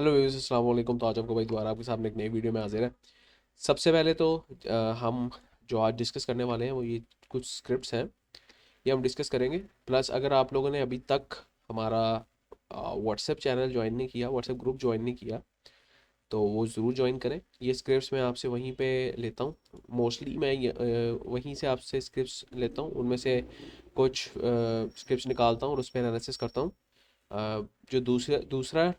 Hello viewers, अस्सलाम वालेकुम। तो आज आपको भाई दोबारा आपके सामने एक नई वीडियो में हाजिर है। सबसे पहले तो हम जो आज डिस्कस करने वाले हैं वो ये कुछ स्क्रिप्ट्स हैं, ये हम डिस्कस करेंगे। प्लस अगर आप लोगों ने अभी तक हमारा व्हाट्सएप चैनल ज्वाइन नहीं किया, व्हाट्सएप ग्रुप ज्वाइन नहीं किया, तो वो ज़रूर ज्वाइन करें। ये स्क्रिप्ट्स मैं आपसे वहीं पे लेता हूँ। मोस्टली मैं वहीं से आपसे स्क्रिप्ट्स लेता हूँ, उनमें से कुछ स्क्रिप्ट्स निकालता हूँ और उस पर एनालिसिस करता हूँ। जो दूसरा दूसरा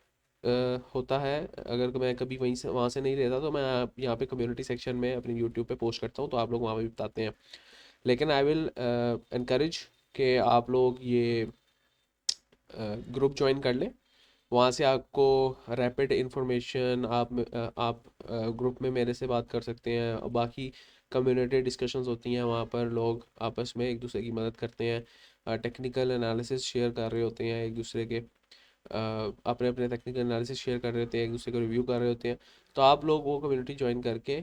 होता है, अगर मैं कभी वहीं से वहाँ से नहीं लेता तो मैं यहाँ पे कम्युनिटी सेक्शन में अपने यूट्यूब पे पोस्ट करता हूँ, तो आप लोग वहाँ पे भी बताते हैं। लेकिन आई विल इनकरेज कि आप लोग ये ग्रुप ज्वाइन कर लें। वहाँ से आपको रैपिड इंफॉर्मेशन आप ग्रुप में मेरे से बात कर सकते हैं, और बाकी कम्युनिटी डिस्कशंस होती हैं, वहाँ पर लोग आपस में एक दूसरे की मदद करते हैं, टेक्निकल एनालिसिस शेयर कर रहे होते हैं एक दूसरे के, अपने अपने टेक्निकल एनालिसिस शेयर कर रहे होते हैं, एक दूसरे को रिव्यू कर रहे होते हैं। तो आप लोग वो कम्युनिटी ज्वाइन करके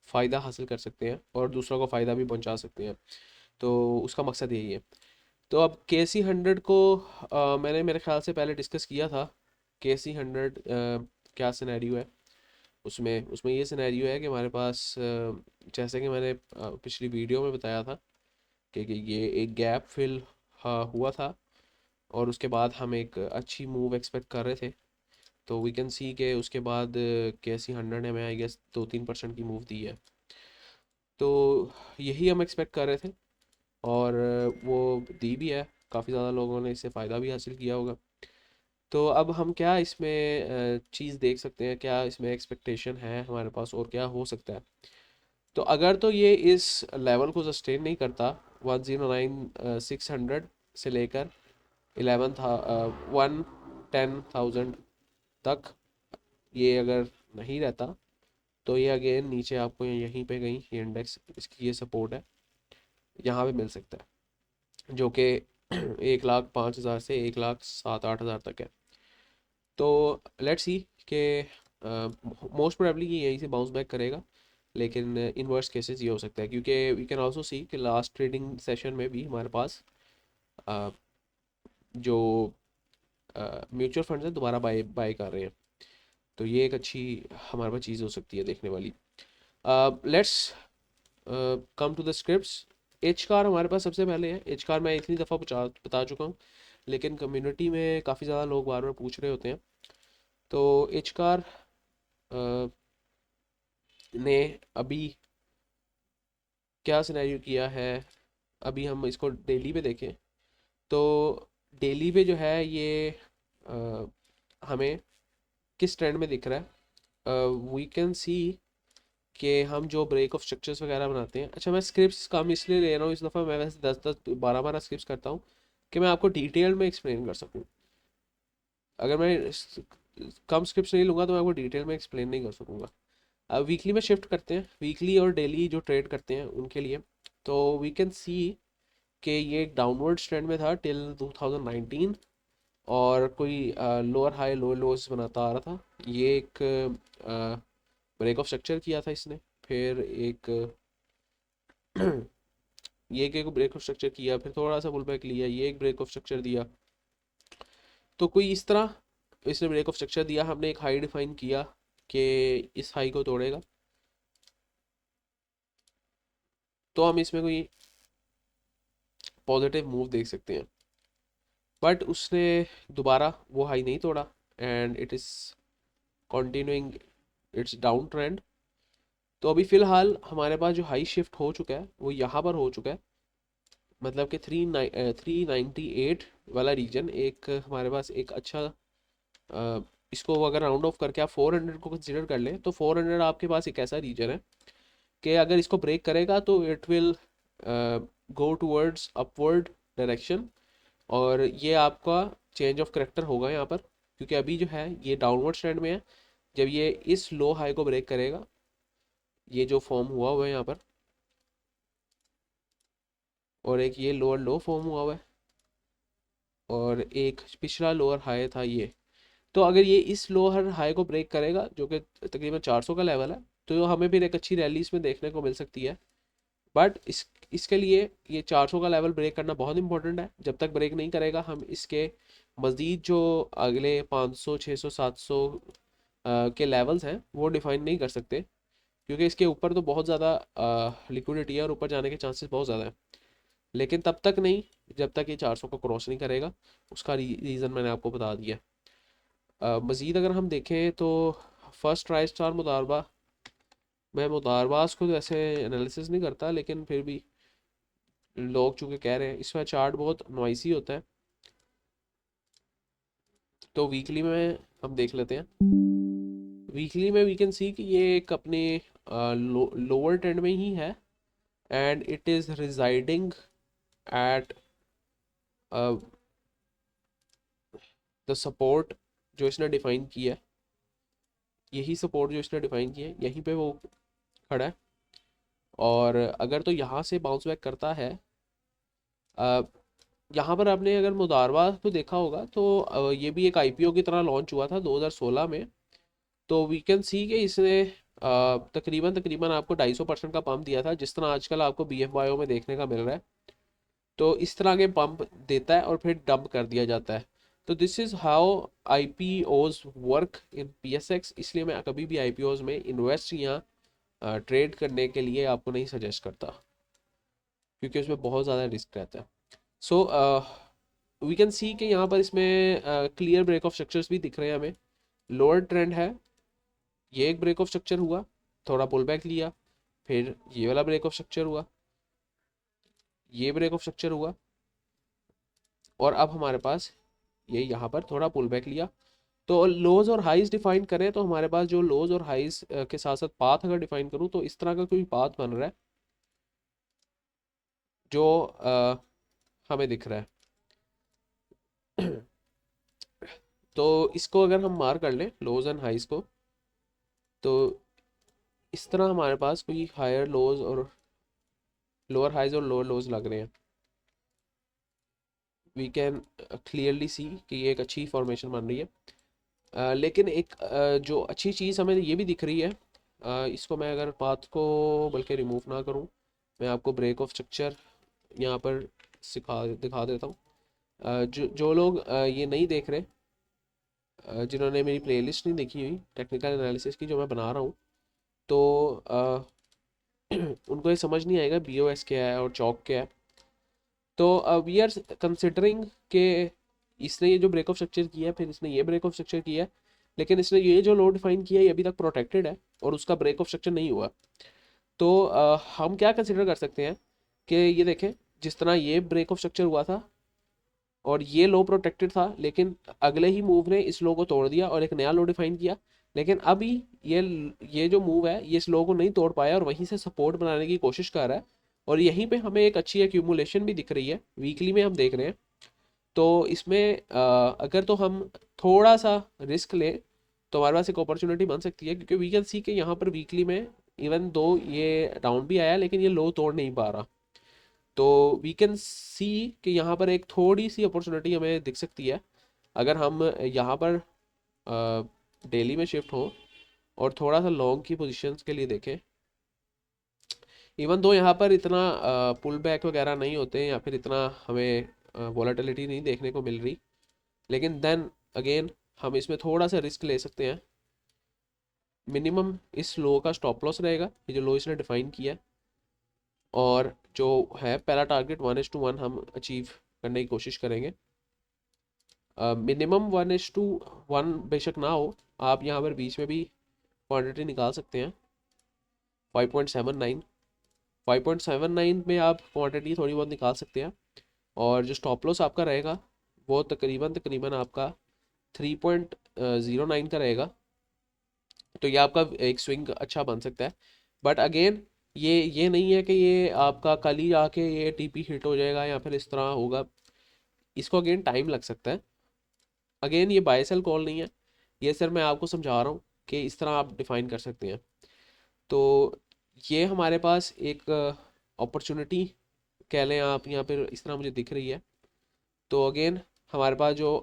फ़ायदा हासिल कर सकते हैं और दूसरों को फ़ायदा भी पहुंचा सकते हैं। तो उसका मकसद यही है। तो अब KC 100 को मैंने मेरे ख्याल से पहले डिस्कस किया था। KC 100 क्या सिनेरियो है उसमें उसमें ये सिनेरियो है कि हमारे पास जैसे कि मैंने पिछली वीडियो में बताया था कि ये एक गैप फिल हुआ था, और उसके बाद हम एक अच्छी मूव एक्सपेक्ट कर रहे थे। तो वी कैन सी के उसके बाद KC 100 ने हमें आई गेस 2-3% की मूव दी है। तो यही हम एक्सपेक्ट कर रहे थे, और वो दी भी है। काफ़ी ज़्यादा लोगों ने इससे फ़ायदा भी हासिल किया होगा। तो अब हम क्या इसमें चीज़ देख सकते हैं, क्या इसमें एक्सपेक्टेशन है हमारे पास और क्या हो सकता है। तो अगर तो ये इस लेवल को सस्टेन नहीं करता, 109,600 से लेकर 110,000 तक, ये अगर नहीं रहता, तो ये अगेन नीचे आपको यहीं पे कहीं ये इंडेक्स, इसकी ये सपोर्ट है, यहाँ पे मिल सकता है, जो कि 1,05,000 से 1,07,000-8,000 तक है। तो लेट्स सी कि मोस्ट प्रोबेबली ये यहीं से बाउंस बैक करेगा। लेकिन इनवर्स केसेस ये हो सकता है, क्योंकि वी कैन आल्सो सी कि लास्ट ट्रेडिंग सेशन में भी हमारे पास अ, जो म्यूचुअल फंड्स हैं दोबारा बाय बाय कर रहे हैं। तो ये एक अच्छी हमारे पास चीज़ हो सकती है देखने वाली। Let's come to the scripts. एच कार हमारे पास सबसे पहले है। एच कार मैं इतनी दफ़ा बता चुका हूँ, लेकिन कम्युनिटी में काफ़ी ज़्यादा लोग बार बार पूछ रहे होते हैं। तो एच कार ने अभी क्या सिनेरियो किया है, अभी हम इसको डेली पे देखें तो डेली पे जो है ये अ, हमें किस ट्रेंड में दिख रहा है। वी कैन सी कि हम जो ब्रेक ऑफ स्ट्रक्चर्स वगैरह बनाते हैं। अच्छा, मैं स्क्रिप्ट्स कम इसलिए ले रहा हूँ इस दफ़ा, मैं वैसे 10-10 12-12 स्क्रिप्ट्स करता हूँ कि मैं आपको डिटेल में एक्सप्लेन कर सकूँ। अगर मैं कम स्क्रिप्ट्स नहीं लूँगा तो मैं आपको डिटेल में एक्सप्लेन नहीं कर सकूँगा। अब वीकली में शिफ्ट करते हैं, वीकली और डेली जो ट्रेड करते हैं उनके लिए। तो वी कैन सी कि ये एक डाउनवर्ड ट्रेंड में था टिल 2019, और कोई लोअर हाई लोअर लोज बनाता आ रहा था। ये एक ब्रेक ऑफ स्ट्रक्चर किया था इसने, फिर एक ये एक ब्रेक ऑफ स्ट्रक्चर किया, फिर थोड़ा सा पुल बैक लिया, ये एक ब्रेक ऑफ स्ट्रक्चर दिया। तो कोई इस तरह इसने ब्रेक ऑफ स्ट्रक्चर दिया, हमने एक हाई डिफाइन किया कि इस हाई को तोड़ेगा, तो हम इसमें कोई पॉजिटिव मूव देख सकते हैं। बट उसने दोबारा वो हाई नहीं तोड़ा, and it is continuing it's down trend. तो अभी फ़िलहाल हमारे पास जो हाई शिफ्ट हो चुका है वो यहाँ पर हो चुका है। मतलब कि 398 वाला रीजन एक हमारे पास एक अच्छा, इसको अगर राउंड ऑफ करके आप 400 को कंसिडर कर लें, तो 400 आपके पास एक ऐसा रीजन है कि अगर इसको ब्रेक करेगा तो it will go towards upward direction, और ये आपका चेंज ऑफ करेक्टर होगा यहाँ पर, क्योंकि अभी जो है ये डाउनवर्ड ट्रेंड में है। जब ये इस लो हाई को ब्रेक करेगा, ये जो फॉर्म हुआ हुआ है यहाँ पर, और एक ये लोअर लो फॉर्म हुआ हुआ है, और एक पिछला लोअर हाई था ये। तो अगर ये इस लोअर हाई को ब्रेक करेगा, जो कि तकरीबन 400 का लेवल है, तो हमें फिर एक अच्छी रैली इसमें देखने को मिल सकती है। बट इसके लिए ये 400 का लेवल ब्रेक करना बहुत इंपॉर्टेंट है। जब तक ब्रेक नहीं करेगा हम इसके मज़ीद जो अगले 500 600 700 के लेवल्स हैं वो डिफाइन नहीं कर सकते, क्योंकि इसके ऊपर तो बहुत ज़्यादा लिक्विडिटी है और ऊपर जाने के चांसेस बहुत ज़्यादा हैं। लेकिन तब तक नहीं जब तक ये 400 को क्रॉस नहीं करेगा। उसका रीज़न मैंने आपको बता दिया। मज़ीद अगर हम देखें तो फर्स्ट ट्राई स्टार मुदारबा, मैं मुदारबास को तो ऐसे एनालिसिस नहीं करता, लेकिन फिर भी लोग चूँकि कह रहे हैं, इसमें चार्ट बहुत नॉइसी होता है। तो वीकली में हम देख लेते हैं। वीकली में वी कैन सी कि ये एक अपने लोअर ट्रेंड में ही है, and it is residing at the support जो इसने डिफाइन किया है। यही सपोर्ट जो इसने डिफाइन किया है यहीं पे वो खड़ा है। और अगर तो यहाँ से बाउंस बैक करता है, यहाँ पर आपने अगर मुदारवा को देखा होगा तो ये भी एक आईपीओ की तरह लॉन्च हुआ था 2016 में। तो वी कैन सी कि इसने तकरीबन तकरीबन आपको 250% का पंप दिया था, जिस तरह आजकल आपको बी एफ वाई में देखने का मिल रहा है। तो इस तरह के पंप देता है और फिर डंप कर दिया जाता है। तो this is how I P O's work in P S X. इसलिए मैं कभी भी आई पी ओज में इन्वेस्ट या ट्रेड करने के लिए आपको नहीं सजेस्ट करता, क्योंकि उसमें बहुत ज़्यादा रिस्क रहता है। सो वी कैन सी कि यहाँ पर इसमें क्लियर ब्रेक ऑफ स्ट्रक्चर्स भी दिख रहे हैं हमें। लोअर ट्रेंड है, ये एक ब्रेक ऑफ स्ट्रक्चर हुआ, थोड़ा पुल बैक लिया, फिर ये वाला ब्रेक ऑफ स्ट्रक्चर हुआ, ये ब्रेक ऑफ स्ट्रक्चर हुआ, और अब हमारे पास ये यहाँ पर थोड़ा पुल बैक लिया। तो लोज और हाइज डिफाइन करें तो हमारे पास जो लोज और हाइज के साथ साथ पाथ अगर डिफाइन करूँ तो इस तरह का कोई पाथ बन रहा है जो हमें दिख रहा है। तो इसको अगर हम मार कर लें लोज एंड हाइज को, तो इस तरह हमारे पास कोई हायर लोज और लोअर हाइज और लोअर लोज लग रहे हैं। वी कैन क्लियरली सी कि ये एक अच्छी फॉर्मेशन बन रही है। लेकिन एक जो अच्छी चीज़ हमें ये भी दिख रही है, इसको मैं अगर पाथ को बल्कि रिमूव ना करूं, मैं आपको ब्रेक ऑफ स्ट्रक्चर यहाँ पर सिखा दिखा देता हूँ। जो जो लोग ये नहीं देख रहे, जिन्होंने मेरी प्लेलिस्ट नहीं देखी हुई टेक्निकल एनालिसिस की जो मैं बना रहा हूँ, तो उनको ये समझ नहीं आएगा बी ओ एस क्या है और चौक क्या है। तो वी आर कंसिडरिंग के इसने ये जो ब्रेक ऑफ स्ट्रक्चर किया है, फिर इसने ये ब्रेक ऑफ स्ट्रक्चर किया है, लेकिन इसने ये जो लो डिफाइन किया है ये अभी तक प्रोटेक्टेड है और उसका ब्रेक ऑफ स्ट्रक्चर नहीं हुआ। तो हम क्या कंसिडर कर सकते हैं कि ये देखें, जिस तरह ये ब्रेक ऑफ स्ट्रक्चर हुआ था और ये लो प्रोटेक्टेड था, लेकिन अगले ही मूव ने इस लो को तोड़ दिया और एक नया लो डिफाइन किया। लेकिन अभी ये ये जो मूव है ये इस लो को नहीं तोड़ पाया और वहीं से सपोर्ट बनाने की कोशिश कर रहा है। और यहीं पे हमें एक अच्छी एक्यूमुलेशन भी दिख रही है, वीकली में हम देख रहे हैं। तो इसमें अगर तो हम थोड़ा सा रिस्क लें तो हमारे पास एक अपॉर्चुनिटी बन सकती है, क्योंकि वी कैन सी के यहाँ पर वीकली में इवन दो ये डाउन भी आया लेकिन ये लो तोड़ नहीं पा रहा। तो वी कैन सी कि यहाँ पर एक थोड़ी सी अपॉर्चुनिटी हमें दिख सकती है अगर हम यहाँ पर डेली में शिफ्ट हो और थोड़ा सा लॉन्ग की पोजीशंस के लिए देखें। इवन दो यहाँ पर इतना पुल बैक वगैरह नहीं होते या फिर इतना हमें वॉलेटिलिटी नहीं देखने को मिल रही, लेकिन देन अगेन हम इसमें थोड़ा सा रिस्क ले सकते हैं। मिनिमम इस लो का स्टॉप लॉस रहेगा, ये जो लो इसने डिफाइन किया है, और जो है पहला टारगेट 1:1 हम अचीव करने की कोशिश करेंगे। मिनिमम 1:1 बेशक ना हो, आप यहाँ पर बीच में भी क्वांटिटी निकाल सकते हैं 5.79। 5.79 में आप क्वांटिटी थोड़ी बहुत निकाल सकते हैं, और जो स्टॉप लॉस आपका रहेगा वो तकरीबन तकरीबन आपका 3.09 का रहेगा। तो ये आपका एक स्विंग अच्छा बन सकता है। बट अगेन ये नहीं है कि ये आपका कल ही आके ये टीपी हिट हो जाएगा या फिर इस तरह होगा। इसको अगेन टाइम लग सकता है। अगेन ये बाय सेल कॉल नहीं है, ये सर मैं आपको समझा रहा हूँ कि इस तरह आप डिफाइन कर सकते हैं। तो ये हमारे पास एक अपॉर्चुनिटी कह लें आप, यहाँ पर इस तरह मुझे दिख रही है। तो अगेन हमारे पास जो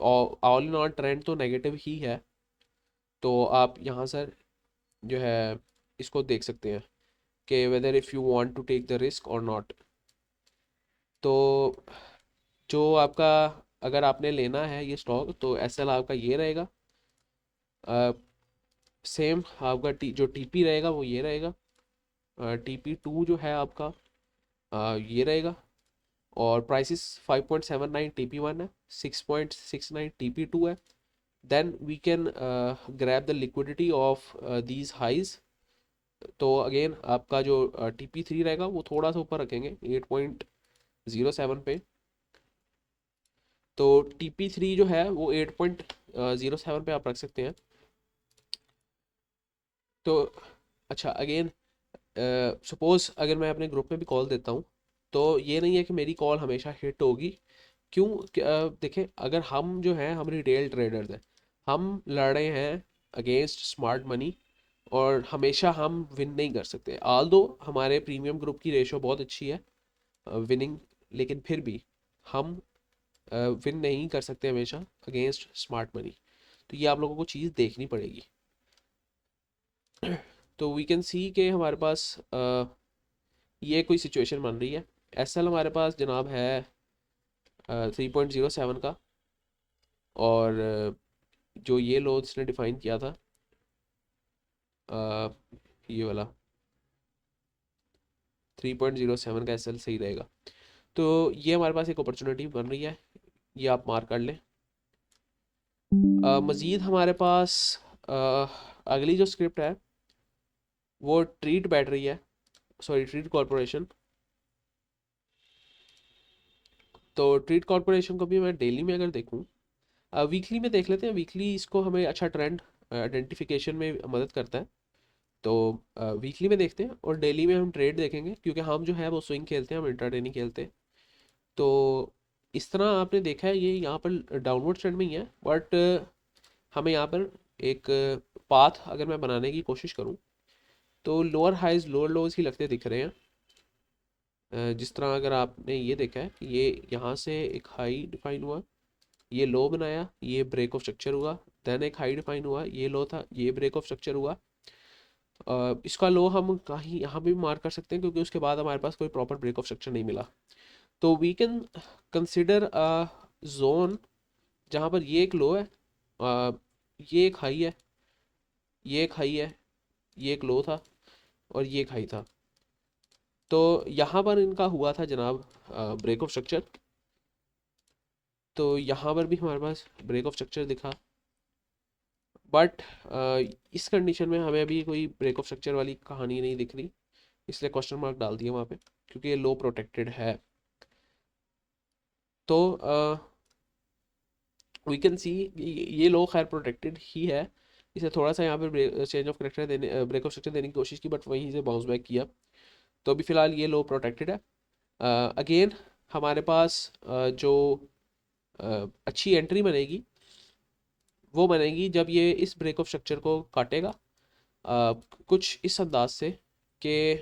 ऑल इन ऑल ट्रेंड तो नेगेटिव ही है। तो आप यहाँ सर जो है इसको देख सकते हैं कि whether if you want to take the risk और नॉट। तो जो आपका अगर आपने लेना है ये स्टॉक तो SL आपका ये रहेगा, सेम आपका जो TP रहेगा वो ये रहेगा, TP2 जो है आपका ये रहेगा, और प्राइसिस 5.79 TP1 है, 6.69 TP2 है। Then we can grab the liquidity of these highs. तो अगेन आपका जो TP3 रहेगा वो थोड़ा सा ऊपर रखेंगे 8.07 पे, तो TP3 जो है वो 8.07 पे आप रख सकते हैं। तो अच्छा अगेन सपोज अगर मैं अपने ग्रुप में भी कॉल देता हूँ तो ये नहीं है कि मेरी कॉल हमेशा हिट होगी। क्यों? देखें, अगर हम जो हैं हम रिटेल ट्रेडर्स हैं, हम लड़ रहे हैं अगेंस्ट स्मार्ट मनी, और हमेशा हम विन नहीं कर सकते। आल दो हमारे प्रीमियम ग्रुप की रेशो बहुत अच्छी है विनिंग, लेकिन फिर भी हम विन नहीं कर सकते हमेशा अगेंस्ट स्मार्ट मनी। तो ये आप लोगों को चीज़ देखनी पड़ेगी। तो वी कैन सी के हमारे पास ये कोई सिचुएशन बन रही है। SL हमारे पास जनाब है 3.07 का, और जो ये लो इसने डिफाइन किया था ये वाला 3.07 का SL सही रहेगा। तो ये हमारे पास एक अपॉर्चुनिटी बन रही है, ये आप मार्क कर लें। मज़ीद हमारे पास अगली जो स्क्रिप्ट है वो ट्रीट बैटरी है, सॉरी ट्रीट कॉरपोरेशन। तो ट्रीट कॉरपोरेशन को भी मैं डेली में अगर देखूं, वीकली में देख लेते हैं। वीकली इसको हमें अच्छा ट्रेंड आइडेंटिफिकेशन में मदद करता है, तो वीकली में देखते हैं, और डेली में हम ट्रेड देखेंगे, क्योंकि हम जो है वो स्विंग खेलते हैं, हम इंट्राडे नहीं खेलते। तो इस तरह आपने देखा है ये यहाँ पर डाउनवर्ड ट्रेंड में ही है, बट हमें यहाँ पर एक पाथ अगर मैं बनाने की कोशिश करूँ तो लोअर हाइज लोअर लोज ही लगते दिख रहे हैं। जिस तरह अगर आपने ये देखा है कि ये यहाँ से एक हाई डिफाइन हुआ, ये लो बनाया, ये ब्रेक ऑफ स्ट्रक्चर हुआ, देन एक हाई डिफाइन हुआ, ये लो था, ये ब्रेक ऑफ स्ट्रक्चर हुआ। इसका लो हम कहीं यहाँ भी मार्क कर सकते हैं, क्योंकि उसके बाद हमारे पास कोई प्रॉपर ब्रेक ऑफ स्ट्रक्चर नहीं मिला। तो we can consider a zone जहाँ पर ये एक लो है, ये एक हाई है, ये एक हाई है, ये एक लो था, और ये एक हाई था। तो यहाँ पर इनका हुआ था जनाब ब्रेक ऑफ स्ट्रक्चर। तो यहाँ पर भी हमारे पास ब्रेक ऑफ स्ट्रक्चर दिखा, बट इस कंडीशन में हमें अभी कोई ब्रेक ऑफ स्ट्रक्चर वाली कहानी नहीं दिख रही, इसलिए क्वेश्चन मार्क डाल दिया वहाँ पे, क्योंकि ये लो प्रोटेक्टेड है। तो वी कैन सी ये लो खैर प्रोटेक्टेड ही है। इसे थोड़ा सा यहाँ पर चेंज ऑफ करेक्टर देने, ब्रेक ऑफ स्ट्रक्चर देने की कोशिश की, बट वहीं से बाउंस बैक किया। तो अभी फ़िलहाल ये लो प्रोटेक्टेड है। अगेन हमारे पास जो अच्छी एंट्री बनेगी वो बनेगी जब ये इस ब्रेक ऑफ स्ट्रक्चर को काटेगा, कुछ इस अंदाज से कि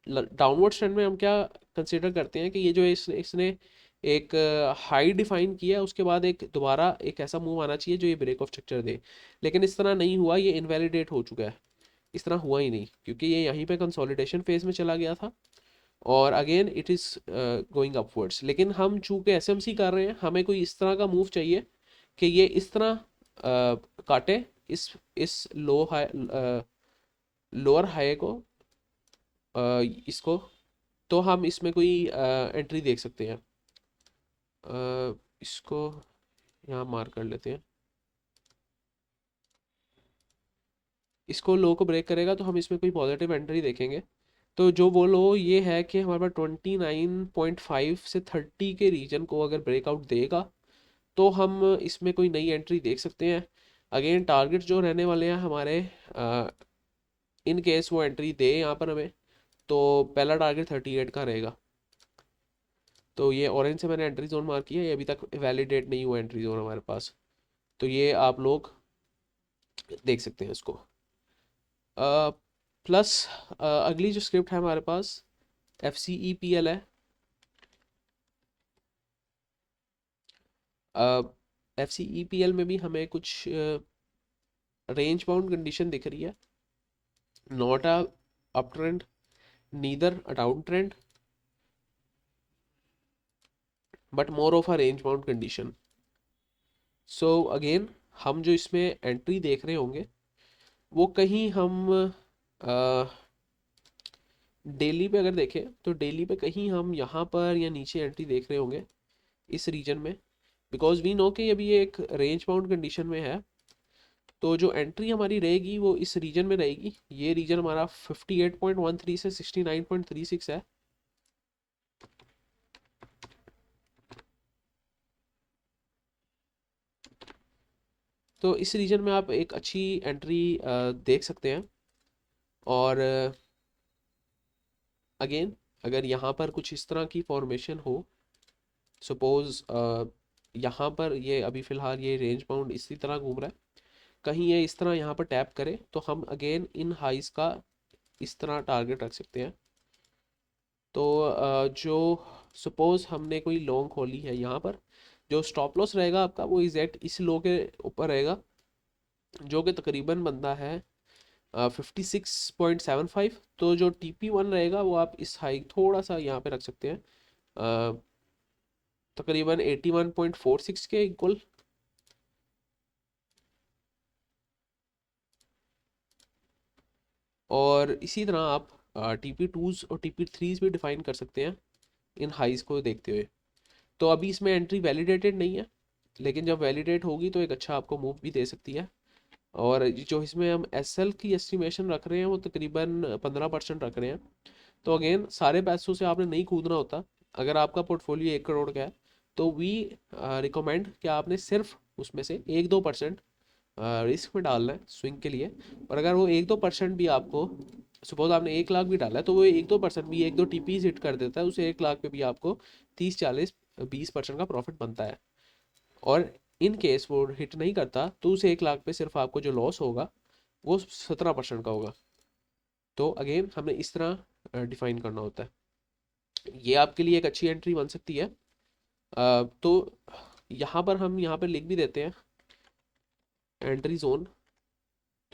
डाउनवर्ड ट्रेंड में हम क्या कंसिडर करते हैं कि ये जो इसने एक हाई डिफाइन किया है, उसके बाद एक दोबारा एक ऐसा मूव आना चाहिए जो ये ब्रेक ऑफ स्ट्रक्चर दे। लेकिन इस तरह नहीं हुआ, ये इनवैलिडेट हो चुका है, इस तरह हुआ ही नहीं, क्योंकि ये यहीं पे कंसोलिडेशन फेज में चला गया था, और again it is going upwards. लेकिन हम चूंकि SMC कर रहे हैं, हमें कोई इस तरह का मूव चाहिए कि ये इस तरह काटे इस लोअर हाई को, इसको। तो हम इसमें कोई एंट्री देख सकते हैं। इसको यहाँ मार्क कर लेते हैं। इसको लो को ब्रेक करेगा तो हम इसमें कोई पॉजिटिव एंट्री देखेंगे। तो जो वो लो ये है कि हमारे पास 29.5 से 30 के रीजन को अगर ब्रेकआउट देगा तो हम इसमें कोई नई एंट्री देख सकते हैं। अगेन टारगेट जो रहने वाले हैं हमारे, इन केस वो एंट्री दे यहाँ पर हमें, तो पहला टारगेट 38 का रहेगा। तो ये ऑरेंज से मैंने एंट्री जोन मार्क किया, ये अभी तक वैलिडेट नहीं हुआ एंट्री जोन हमारे पास, तो ये आप लोग देख सकते हैं इसको। प्लस अगली जो स्क्रिप्ट है हमारे पास FCEPL है। FCEPL में भी हमें कुछ रेंज बाउंड कंडीशन दिख रही है, not a up trend, neither a down trend. But more of a range bound condition. So again हम जो इसमें एंट्री देख रहे होंगे वो कहीं हम डेली पे अगर देखें तो डेली पे कहीं हम यहाँ पर या नीचे एंट्री देख रहे होंगे इस रीजन में, बिकॉज वी नो कि अभी ये एक रेंज बाउंड कंडीशन में है। तो जो एंट्री हमारी रहेगी वो इस रीजन में रहेगी। ये रीजन हमारा 58.13 से 69.36 है। तो इस रीजन में आप एक अच्छी एंट्री देख सकते हैं। और अगेन अगर यहाँ पर कुछ इस तरह की फॉर्मेशन हो, सपोज यहाँ पर ये अभी फ़िलहाल ये रेंज बाउंड इसी तरह घूम रहा है, कहीं ये इस तरह यहाँ पर टैप करे तो हम अगेन इन हाइस का इस तरह टारगेट रख सकते हैं। तो जो सपोज हमने कोई लॉन्ग खोली है यहाँ पर, जो स्टॉप लॉस रहेगा आपका वो एग्जैक्ट इस लो के ऊपर रहेगा, जो कि तकरीबन बनता है 56.75। तो जो TP1 रहेगा वो आप इस हाई थोड़ा सा यहाँ पे रख सकते हैं, तकरीबन 81.46 के इक्वल। और इसी तरह आप TP2s और TP3s भी डिफाइन कर सकते हैं इन हाइज को देखते हुए। तो अभी इसमें एंट्री वैलिडेटेड नहीं है, लेकिन जब वैलिडेट होगी तो एक अच्छा आपको मूव भी दे सकती है। और जो इसमें हम SL की एस्टिमेशन रख रहे हैं वो तकरीबन 15% रख रहे हैं। तो अगेन सारे पैसों से आपने नहीं कूदना होता। अगर आपका पोर्टफोलियो 1 करोड़ का है तो वी रिकमेंड कि आपने सिर्फ उसमें से 1-2% रिस्क में डालना है स्विंग के लिए। और अगर वो 1-2% भी आपको, सपोज आपने 1 लाख भी डाला है, तो वो 1-2% भी 1-2 TPs हिट कर देता है, उसे 1 लाख पे भी आपको 30-40-20% का प्रॉफिट बनता है। और इन केस वो हिट नहीं करता तो उस 1 लाख पे सिर्फ आपको जो लॉस होगा वो 17% का होगा। तो अगेन हमने इस तरह डिफाइन करना होता है। ये आपके लिए एक अच्छी एंट्री बन सकती है। तो यहाँ पर हम यहाँ पर लिख भी देते हैं एंट्री जोन।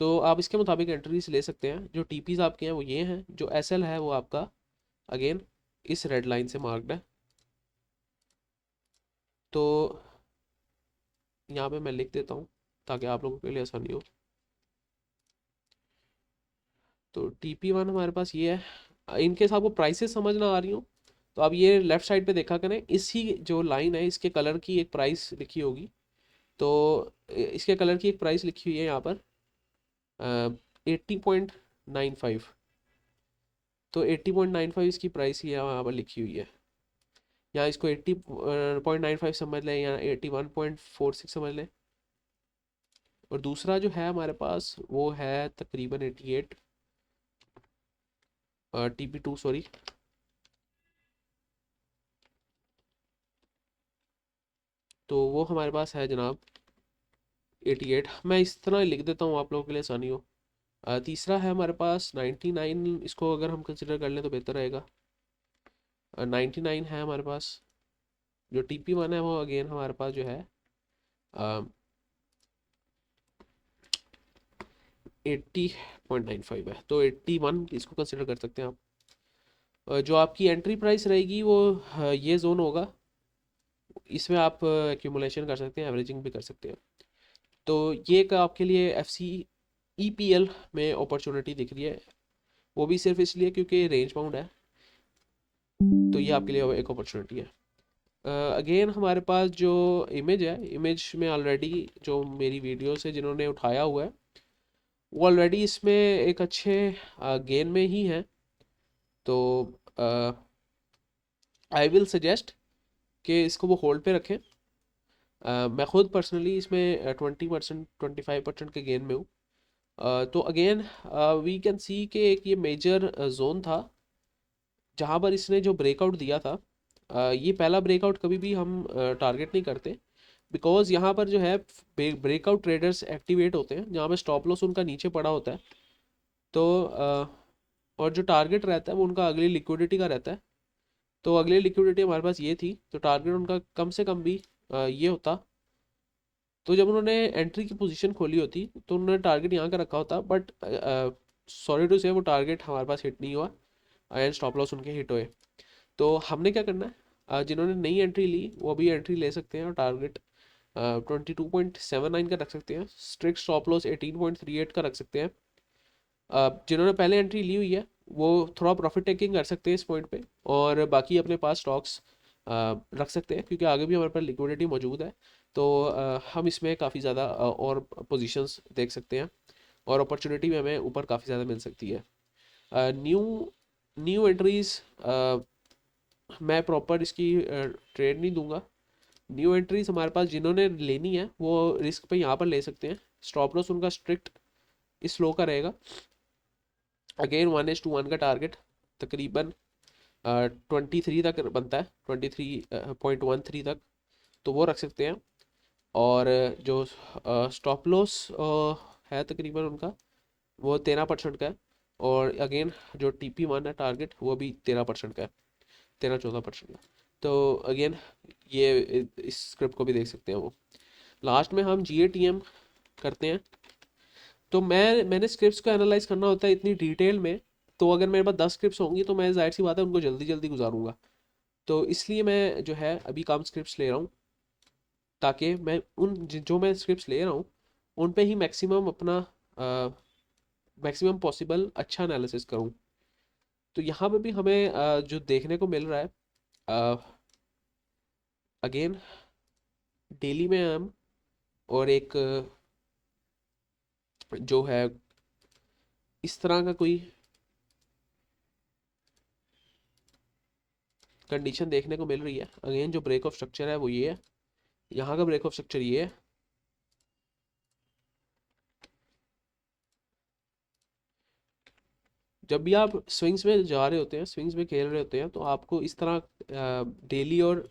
तो आप इसके मुताबिक एंट्रीज ले सकते हैं। जो TPs आपके हैं वो ये हैं, जो SL है वो आपका अगेन इस रेड लाइन से मार्क्ड है। तो यहाँ पे मैं लिख देता हूँ ताकि आप लोगों के लिए आसानी हो। तो TP1 हमारे पास ये है। इनकेस आपको प्राइसेस समझ ना आ रही हो तो आप ये लेफ्ट साइड पे देखा करें, इसी जो लाइन है इसके कलर की एक प्राइस लिखी होगी। तो इसके कलर की एक प्राइस लिखी हुई है यहाँ पर 80.95। तो 80.95 इसकी प्राइस ही यहाँ पर लिखी हुई है। यहाँ इसको 80.95 समझ लें या 81.46 समझ लें। और दूसरा जो है हमारे पास वो है तकरीबन 88 TP2 सॉरी। तो वो हमारे पास है जनाब 88। मैं इस तरह लिख देता हूँ आप लोगों के लिए आसानी हो। तीसरा है हमारे पास 99, इसको अगर हम कंसिडर कर लें तो बेहतर रहेगा। 99 है हमारे पास। जो TP1 है वो अगेन हमारे पास जो है 80.95 है। तो 81 इसको कंसिडर कर सकते हैं आप। जो आपकी एंट्री प्राइस रहेगी वो ये जोन होगा। इसमें आप एक्यूमुलेशन कर सकते हैं, एवरेजिंग भी कर सकते हैं। तो ये एक आपके लिए FC EPL में अपॉर्चुनिटी दिख रही है, वो भी सिर्फ इसलिए क्योंकि रेंज बाउंड है। तो ये आपके लिए एक अपॉर्चुनिटी है। अगेन हमारे पास जो इमेज है, इमेज में ऑलरेडी जो मेरी वीडियो से जिन्होंने उठाया हुआ है वो ऑलरेडी इसमें एक अच्छे गेन में ही है। तो आई विल सजेस्ट कि इसको वो होल्ड पे रखें। मैं खुद पर्सनली इसमें 20% 25% के गेन में हूँ। तो अगेन वी कैन सी कि एक ये मेजर जोन था जहाँ पर इसने जो ब्रेकआउट दिया था। ये पहला ब्रेकआउट कभी भी हम टारगेट नहीं करते, बिकॉज यहाँ पर जो है ब्रेकआउट ट्रेडर्स एक्टिवेट होते हैं जहाँ पे स्टॉप लॉस उनका नीचे पड़ा होता है। तो और जो टारगेट रहता है वो उनका अगली लिक्विडिटी का रहता है। तो अगली लिक्विडिटी हमारे पास ये थी, तो टारगेट उनका कम से कम भी ये होता। तो जब उन्होंने एंट्री की पोजीशन खोली होती तो उन्होंने टारगेट यहाँ का रखा होता, बट सॉरी टू से वो टारगेट हमारे पास हिट नहीं हुआ एंड स्टॉप लॉस उनके हिट हुए। तो हमने क्या करना है, जिन्होंने नई एंट्री ली वो भी एंट्री ले सकते हैं और टारगेट 22.79 का रख सकते हैं। स्ट्रिक्ट स्टॉप लॉस 18.38 का रख सकते हैं। जिन्होंने पहले एंट्री ली हुई है वो थोड़ा प्रॉफिट टेकिंग कर सकते हैं इस पॉइंट पे, और बाकी अपने पास स्टॉक्स रख सकते हैं क्योंकि आगे भी हमारे पास लिक्विडिटी मौजूद है। तो हम इसमें काफ़ी ज़्यादा और पोजीशंस देख सकते हैं और अपॉर्चुनिटी भी हमें ऊपर काफ़ी ज़्यादा मिल सकती है। न्यू न्यू एंट्रीज मैं प्रॉपर इसकी ट्रेड नहीं दूंगा। न्यू एंट्रीज हमारे पास जिन्होंने लेनी है वो रिस्क पे यहाँ पर ले सकते हैं। स्टॉप लॉस उनका स्ट्रिक्ट इस लो का रहेगा। अगेन 1:1 का टारगेट तकरीबन 23 तक बनता है, 23.13 तक, तो वो रख सकते हैं। और जो स्टॉप लॉस है तकरीबन उनका वो 13% का है। और अगेन जो TP1 है टारगेट वो भी 13% का है, 13-14% का। तो अगेन ये इस स्क्रिप्ट को भी देख सकते हैं वो। लास्ट में हम GATM करते हैं। तो मैंने स्क्रिप्ट्स को एनालाइज करना होता है इतनी डिटेल में, तो अगर मेरे पास 10 स्क्रिप्ट्स होंगी तो मैं जाहिर सी बात है उनको जल्दी जल्दी गुजारूंगा। तो इसलिए मैं जो है अभी कम स्क्रिप्ट्स ले रहा हूँ ताकि मैं जो मैं स्क्रिप्ट्स ले रहा हूँ उन पे ही मैक्सिमम अपना मैक्सिमम पॉसिबल अच्छा एनालिसिस करूँ। तो यहाँ पे भी हमें जो देखने को मिल रहा है अगेन डेली में हम और एक जो है इस तरह का कोई कंडीशन देखने को मिल रही है। अगेन जो ब्रेक ऑफ स्ट्रक्चर है वो ये है, यहाँ का ब्रेक ऑफ स्ट्रक्चर ये है। जब भी आप स्विंग्स में जा रहे होते हैं, स्विंग्स में खेल रहे होते हैं, तो आपको इस तरह डेली और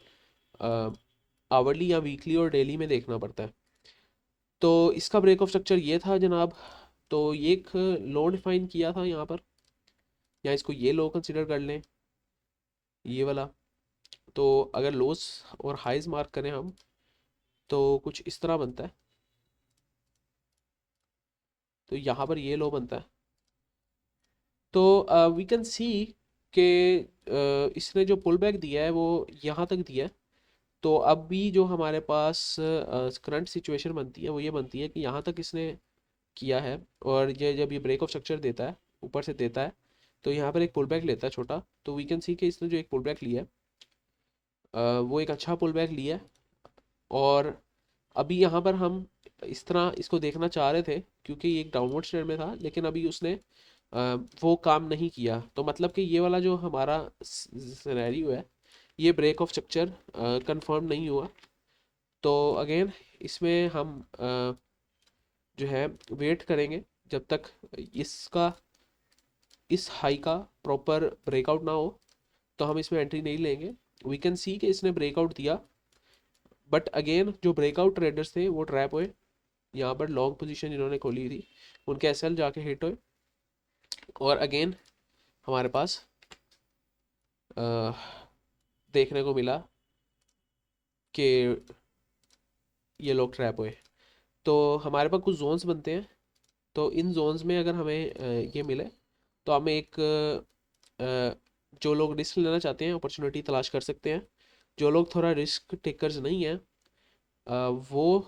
आवरली या वीकली और डेली में देखना पड़ता है। तो इसका ब्रेक ऑफ स्ट्रक्चर ये था जनाब। तो ये एक लो डिफाइन किया था यहाँ पर, या इसको ये लो कंसिडर कर लें, ये वाला। तो अगर लोस और हाइज मार्क करें हम तो कुछ इस तरह बनता है। तो यहाँ पर ये लो बनता है। तो वी कैन सी कि इसने जो पुल बैक दिया है वो यहाँ तक दिया है। तो अब भी जो हमारे पास करंट सिचुएशन बनती है वो ये बनती है कि यहाँ तक इसने किया है, और ये जब ये ब्रेक ऑफ स्ट्रक्चर देता है, ऊपर से देता है, तो यहाँ पर एक पुल बैक लेता है छोटा। तो वी कैन सी कि इसने जो एक पुल बैक लिया है वो एक अच्छा पुल बैक लिया है। और अभी यहाँ पर हम इस तरह इसको देखना चाह रहे थे क्योंकि ये एक डाउनवर्ड ट्रेंड में था, लेकिन अभी उसने वो काम नहीं किया। तो मतलब कि ये वाला जो हमारा सिनेरियो है ये ब्रेक ऑफ स्ट्रक्चर कंफर्म नहीं हुआ। तो अगेन इसमें हम जो है वेट करेंगे जब तक इसका इस हाई का प्रॉपर ब्रेकआउट ना हो, तो हम इसमें एंट्री नहीं लेंगे। वी कैन सी कि इसने ब्रेकआउट दिया, बट अगेन जो ब्रेकआउट ट्रेडर्स थे वो ट्रैप हुए। यहाँ पर लॉन्ग पोजीशन जिन्होंने खोली थी उनके SL जाके हिट हुए, और अगेन हमारे पास अ, देखने को मिला कि ये लोग ट्रैप हुए। तो हमारे पास कुछ जोन्स बनते हैं। तो इन जोन्स में अगर हमें ये मिले तो हमें एक जो लोग रिस्क लेना चाहते हैं अपॉर्चुनिटी तलाश कर सकते हैं। जो लोग थोड़ा रिस्क टेकर्स नहीं हैं वो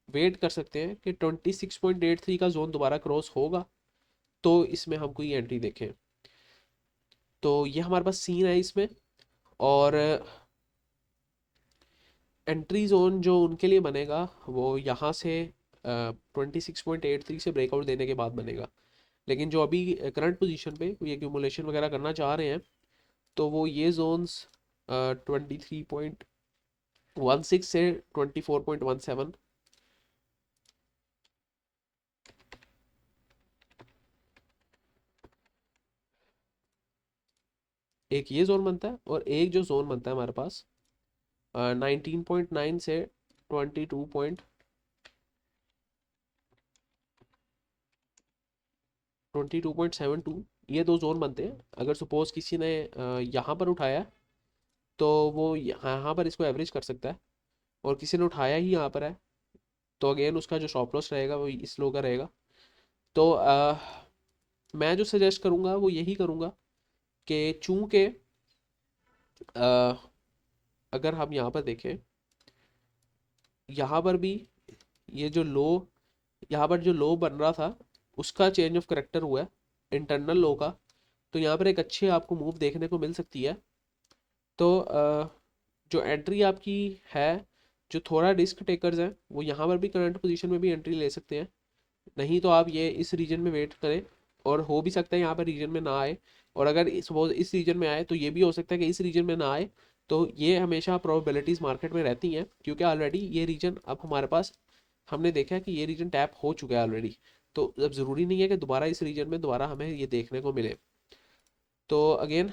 वेट कर सकते हैं कि 26.83 का जोन दोबारा क्रॉस होगा तो इसमें हम कोई एंट्री देखें। तो ये हमारे पास सीन है इसमें। और एंट्री जोन जो उनके लिए बनेगा वो यहाँ से 26.83 से ब्रेकआउट देने के बाद बनेगा। लेकिन जो अभी करंट पोजीशन पे कोई एक्यूमुलेशन वगैरह करना चाह रहे हैं तो वो ये जोन्स 23.16 से 24.17, एक ये जोन बनता है और एक जो जोन बनता है हमारे पास 19.9 से 22.72, ये दो जोन बनते हैं। अगर सपोज किसी ने यहाँ पर उठाया तो वो यहाँ पर इसको एवरेज कर सकता है, और किसी ने उठाया ही यहाँ पर है तो अगेन उसका जो स्टॉप लॉस रहेगा वो इस लो का रहेगा। तो मैं जो सजेस्ट करूँगा वो यही करूँगा कि चूंकि अगर हम यहाँ पर देखें, यहाँ पर भी ये जो लो, यहाँ पर जो लो बन रहा था उसका चेंज ऑफ करेक्टर हुआ है इंटरनल लो का, तो यहाँ पर एक अच्छी आपको मूव देखने को मिल सकती है। तो जो एंट्री आपकी है, जो थोड़ा रिस्क टेकर्स हैं वो यहाँ पर भी करंट पोजीशन में भी एंट्री ले सकते हैं, नहीं तो आप ये इस रीजन में वेट करें। और हो भी सकता है यहाँ पर रीजन में ना आए, और अगर सपोज इस रीजन में आए तो ये भी हो सकता है कि इस रीजन में ना आए। तो ये हमेशा प्रोबेबिलिटीज़ मार्केट में रहती हैं, क्योंकि ऑलरेडी ये रीजन अब हमारे पास, हमने देखा है कि ये रीजन टैप हो चुका है ऑलरेडी। तो अब ज़रूरी नहीं है कि दोबारा इस रीजन में दोबारा हमें ये देखने को मिले। तो अगेन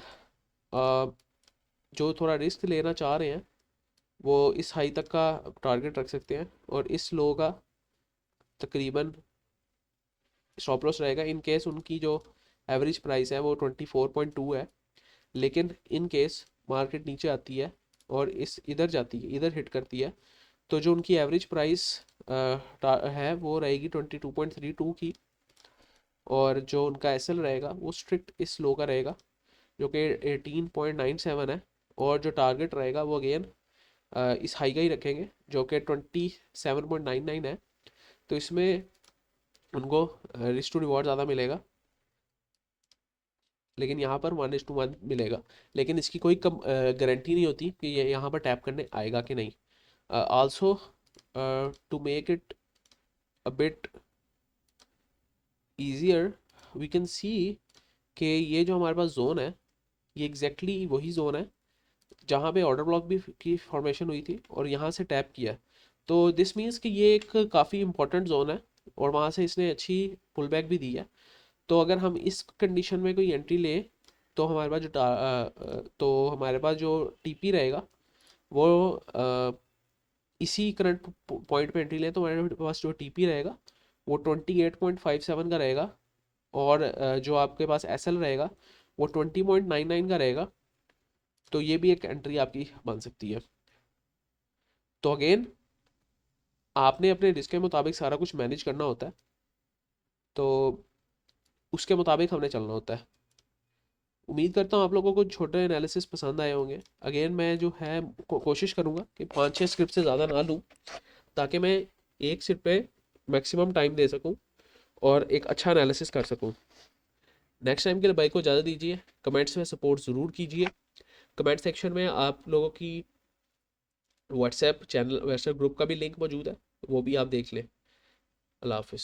जो थोड़ा रिस्क लेना चाह रहे हैं वो इस हाई तक का टारगेट रख सकते हैं, और इस लो का तकरीबन स्टॉप लॉस रहेगा इन केस उनकी जो एवरेज प्राइस है वो 24.2 है। लेकिन इन केस मार्केट नीचे आती है और इस इधर जाती है, इधर हिट करती है, तो जो उनकी एवरेज प्राइस है वो रहेगी 22.32 की, और जो उनका एसएल रहेगा वो स्ट्रिक्ट इस लो का रहेगा जो कि 18.97 है। और जो टारगेट रहेगा वो अगेन इस हाई का ही रखेंगे जो कि 27.99 है। तो इसमें उनको रिस्क टू रिवॉर्ड ज़्यादा मिलेगा, लेकिन यहाँ पर 1:1 मिलेगा। लेकिन इसकी कोई कम गारंटी नहीं होती कि ये यहाँ पर टैप करने आएगा कि नहीं। Also to make it a bit easier, we can see कि ये जो हमारे पास जोन है ये एग्जैक्टली वही जोन है जहाँ पे ऑर्डर ब्लॉक भी की फॉर्मेशन हुई थी और यहाँ से टैप किया। तो दिस मीन्स कि ये एक काफ़ी इंपॉर्टेंट जोन है और वहाँ से इसने अच्छी पुल बैक भी दी है। तो अगर हम इस कंडीशन में कोई एंट्री ले, तो हमारे पास तो हमारे पास जो टीपी रहेगा वो इसी करंट पॉइंट पे एंट्री ले, तो हमारे पास जो टीपी रहेगा वो 28.57 का रहेगा, और जो आपके पास एसएल रहेगा वो 20.99 का रहेगा। तो ये भी एक एंट्री आपकी बन सकती है। तो अगेन आपने अपने रिस्क के मुताबिक सारा कुछ मैनेज करना होता है, तो उसके मुताबिक हमने चलना होता है। उम्मीद करता हूँ आप लोगों को छोटे एनालिसिस पसंद आए होंगे। अगेन मैं जो है कोशिश करूँगा कि 5-6 स्क्रिप्ट से ज़्यादा ना लूँ, ताकि मैं एक स्क्रिप्ट पे मैक्सिमम टाइम दे सकूँ और एक अच्छा एनालिसिस कर सकूँ। नेक्स्ट टाइम के लिए भाई को ज़्यादा दीजिए, कमेंट्स में सपोर्ट ज़रूर कीजिए। कमेंट सेक्शन में आप लोगों की व्हाट्सएप ग्रुप का भी लिंक मौजूद है, वो भी आप देख लें। अल्लाह हाफिज़।